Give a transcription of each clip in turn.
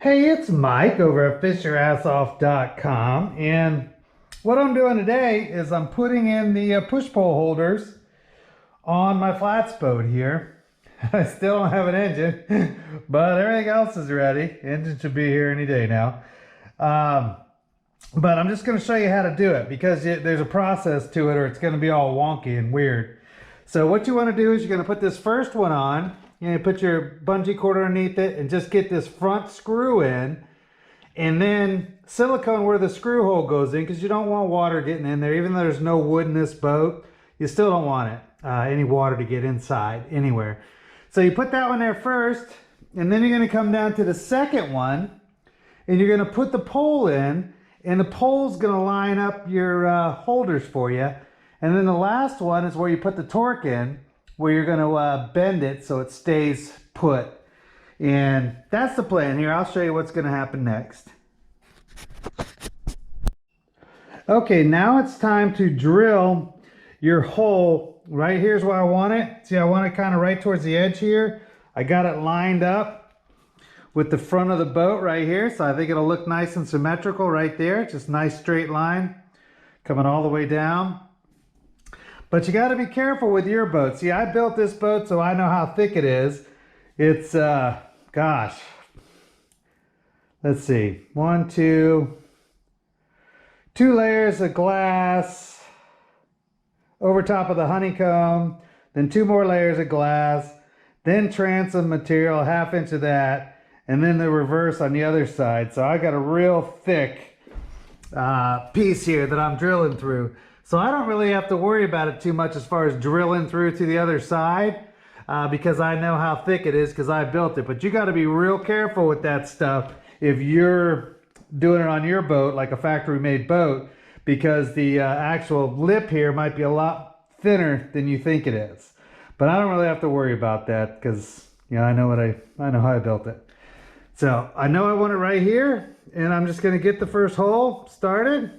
Hey, it's Mike over at fishyourassoff.com, and what I'm doing today is I'm putting in the push pole holders on my flats boat here. I still don't have an engine, but everything else is ready. Engine should be here any day now. But I'm just going to show you how to do it because there's a process to it or it's going to be all wonky and weird. So what you want to do is you're going to put this first one on. You put your bungee cord underneath it and just get this front screw in, and then silicone where the screw hole goes in, because you don't want water getting in there. Even though there's no wood in this boat, you still don't want it, any water to get inside anywhere. So you put that one there first, and then you're going to come down to the second one, and you're going to put the pole in, and the pole's going to line up your holders for you. And then the last one is where you put the torque in, where you're going to bend it so it stays put. And that's the plan here. I'll show you what's going to happen next. Okay, now it's time to drill your hole. Right here's where I want it. See, I want it kind of right towards the edge here. I got it lined up with the front of the boat right here, so I think it'll look nice and symmetrical right there. Just nice straight line coming all the way down. But you got to be careful with your boat. See, I built this boat so I know how thick it is. It's, gosh, let's see, two layers of glass over top of the honeycomb, then 2 more layers of glass, then transom material, a ½ inch of that, and then the reverse on the other side. So I got a real thick piece here that I'm drilling through. So I don't really have to worry about it too much as far as drilling through to the other side because I know how thick it is because I built it. But you got to be real careful with that stuff if you're doing it on your boat, like a factory made boat, because the actual lip here might be a lot thinner than you think it is. But I don't really have to worry about that because I know how I built it. So I know I want it right here, and I'm just going to get the first hole started.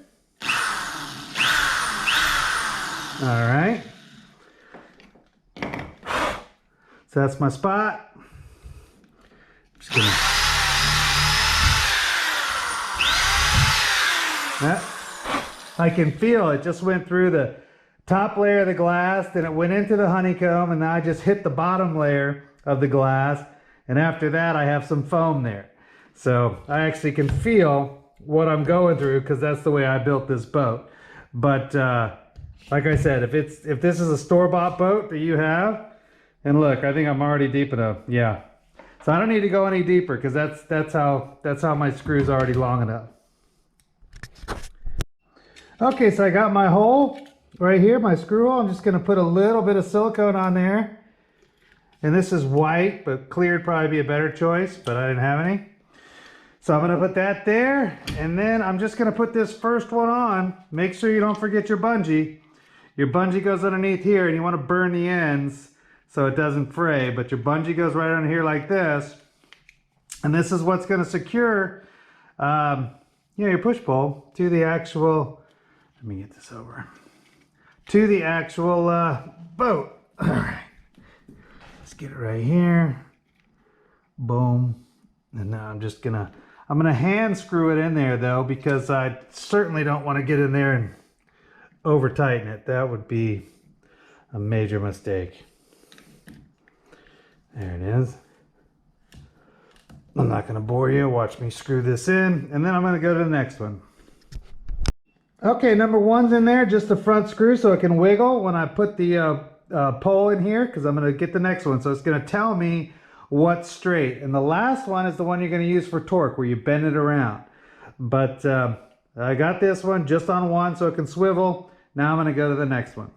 All right, so that's my spot. I'm just gonna, I can feel it just went through the top layer of the glass, then it went into the honeycomb, and now I just hit the bottom layer of the glass, and after that I have some foam there. So I actually can feel what I'm going through because that's the way I built this boat. But like I said, if this is a store-bought boat that you have, and look, I think I'm already deep enough. Yeah, so I don't need to go any deeper because that's how my screw's already long enough. Okay, so I got my hole right here, my screw hole. I'm just going to put a little bit of silicone on there, and this is white, but clear would probably be a better choice, but I didn't have any. So I'm going to put that there, and then I'm just going to put this first one on. Make sure you don't forget your bungee. Your bungee goes underneath here, and you want to burn the ends so it doesn't fray, but your bungee goes right under here like this. And this is what's going to secure your push pole to the actual, let me get this over, to the actual boat. All right, let's get it right here. Boom. And now I'm gonna hand screw it in there though, because I certainly don't want to get in there and over tighten it. That would be a major mistake. There it is. I'm not going to bore you. Watch me screw this in, and then I'm going to go to the next one. Okay, number 1's in there, just the front screw so it can wiggle when I put the pole in here, because I'm going to get the next one. So it's going to tell me what's straight. And the last one is the one you're going to use for torque, where you bend it around. But I got this one just on one so it can swivel. Now I'm going to go to the next one.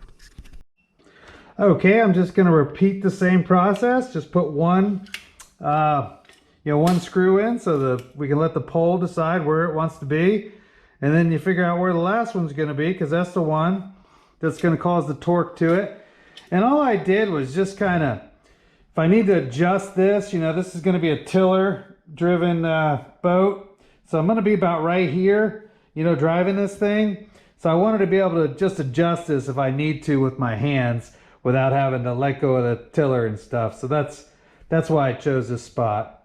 Okay, I'm just going to repeat the same process. Just put one screw in so that we can let the pole decide where it wants to be. And then you figure out where the last one's going to be, because that's the one that's going to cause the torque to it. And all I did was just kind of, if I need to adjust this, this is going to be a tiller driven boat. So I'm going to be about right here, driving this thing. So I wanted to be able to just adjust this if I need to with my hands without having to let go of the tiller and stuff. So that's why I chose this spot.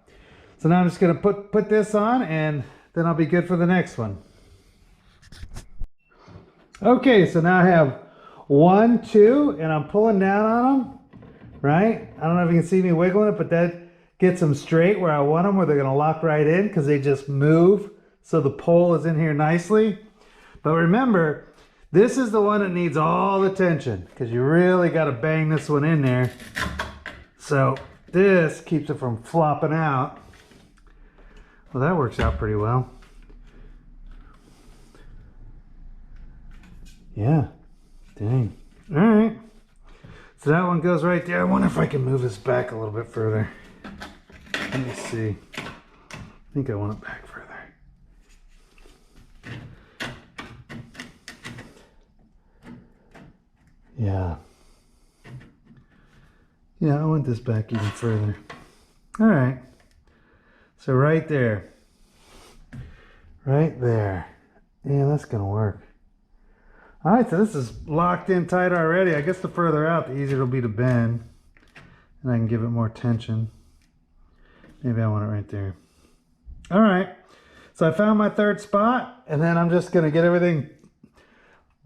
So now I'm just gonna put this on, and then I'll be good for the next one. Okay, so now I have 1, 2, and I'm pulling down on them, right? I don't know if you can see me wiggling it, but that gets them straight where I want them, where they're gonna lock right in, because they just move. So the pole is in here nicely. But remember, this is the one that needs all the tension, because you really got to bang this one in there. So this keeps it from flopping out. Well, that works out pretty well. Yeah, dang. All right. So that one goes right there. I wonder if I can move this back a little bit further. Let me see. I think I want it back further. Yeah. Yeah, I want this back even further. All right. So right there. Right there. Yeah, that's gonna work. All right, so this is locked in tight already. I guess the further out, the easier it'll be to bend. And I can give it more tension. Maybe I want it right there. All right. So I found my third spot, and then I'm just gonna get everything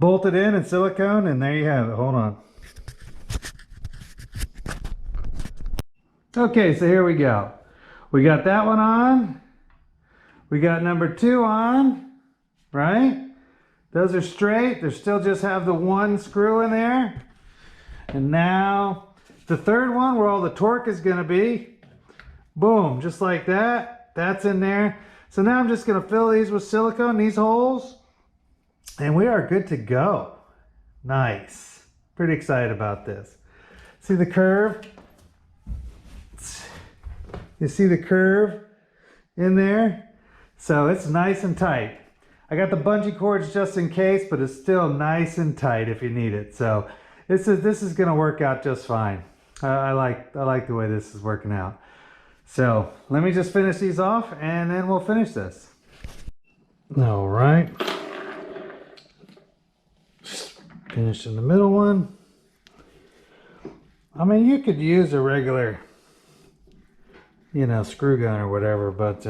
bolted in silicone, and there you have it. Hold on. Okay, so here we go. We got that one on. We got number 2 on, right? Those are straight. They still just have the one screw in there. And now the third one, where all the torque is gonna be. Boom, just like that. That's in there. So now I'm just gonna fill these with silicone, these holes. And we are good to go. Nice. Pretty excited about this. See the curve? You see the curve in there? So it's nice and tight. I got the bungee cords just in case, but it's still nice and tight if you need it. So this is gonna work out just fine. I like the way this is working out. So let me just finish these off, and then we'll finish this. All right. Finish in the middle one. I mean, you could use a regular, screw gun or whatever, but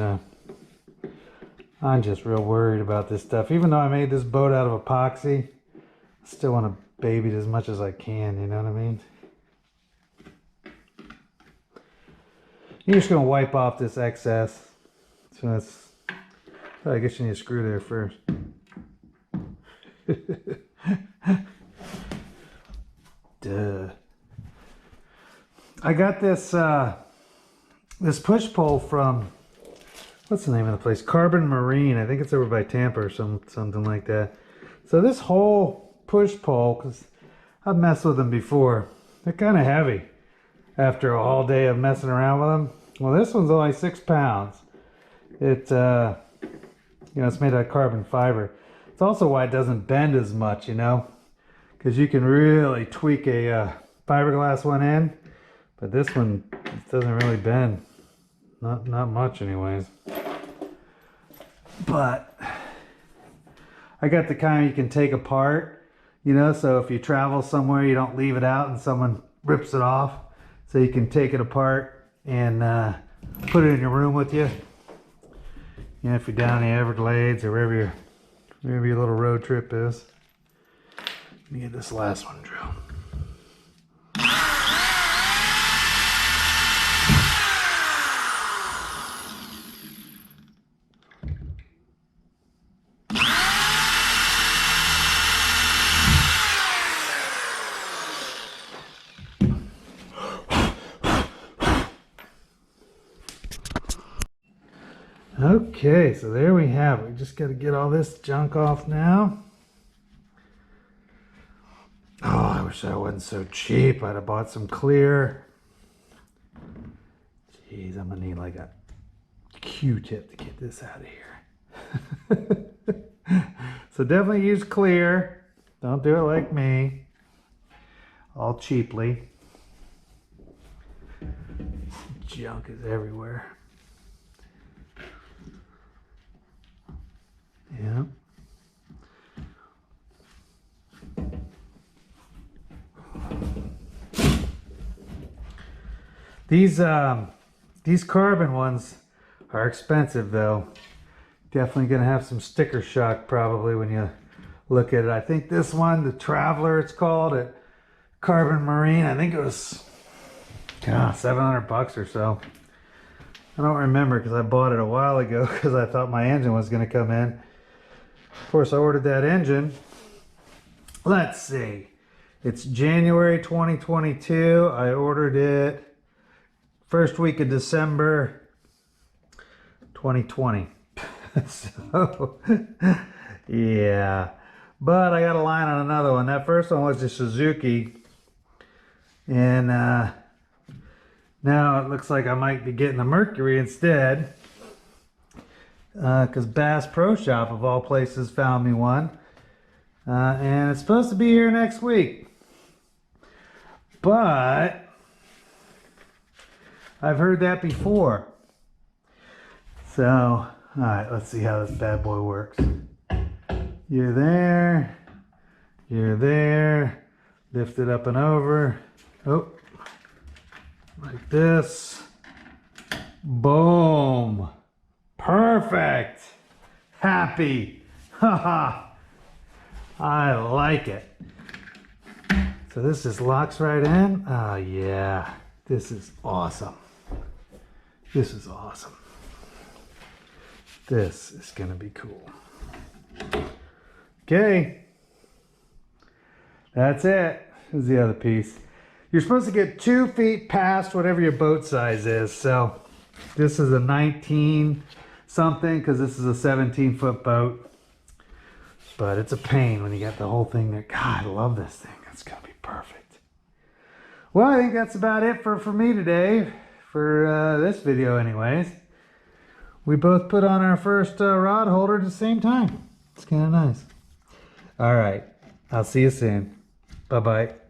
I'm just real worried about this stuff. Even though I made this boat out of epoxy, I still want to baby it as much as I can, you know what I mean? You're just going to wipe off this excess. So that's, I guess you need a screw there first. Duh. I got this this push pole from, what's the name of the place? Carbon Marine. I think it's over by Tampa or something like that. So this whole push pole, because I've messed with them before, they're kind of heavy after a whole day of messing around with them. Well, this one's only 6 pounds. It's it's made out of carbon fiber. It's also why it doesn't bend as much, because you can really tweak a fiberglass one in, but this one doesn't really bend. Not much anyways. But I got the kind you can take apart, so if you travel somewhere, you don't leave it out and someone rips it off. So you can take it apart and put it in your room with you. If you're down in the Everglades or wherever your little road trip is. Let me get this last one drilled. Okay, so there we have it. We just got to get all this junk off now. Oh, I wish I wasn't so cheap. I'd have bought some clear. Jeez, I'm gonna need like a Q-tip to get this out of here. So definitely use clear. Don't do it like me. All cheaply. Junk is everywhere. Yeah. These carbon ones are expensive though. Definitely gonna have some sticker shock probably when you look at it. I think this one, the Traveler it's called, at Carbon Marine, I think it was 700 bucks or so. I don't remember because I bought it a while ago because I thought my engine was gonna come in. Of course, I ordered that engine. Let's see. It's January 2022. I ordered it first week of December 2020. So, yeah. But I got a line on another one. That first one was the Suzuki. And now it looks like I might be getting a Mercury instead. Because Bass Pro Shop, of all places, found me one. And it's supposed to be here next week. But I've heard that before. So, all right, let's see how this bad boy works. You're there. You're there. Lift it up and over. Oh, like this. Boom. Perfect. Happy. Haha. I like it. So this just locks right in. Oh yeah, this is awesome. This is awesome. This is gonna be cool. Okay, that's it. Here's the other piece. You're supposed to get 2 feet past whatever your boat size is. So this is a 19 something because this is a 17-foot boat. But it's a pain when you got the whole thing there. God, I love this thing. It's gonna be perfect. Well, I think that's about it for me today. For this video anyways. We both put on our first rod holder at the same time. It's kind of nice. All right, I'll see you soon. Bye-bye.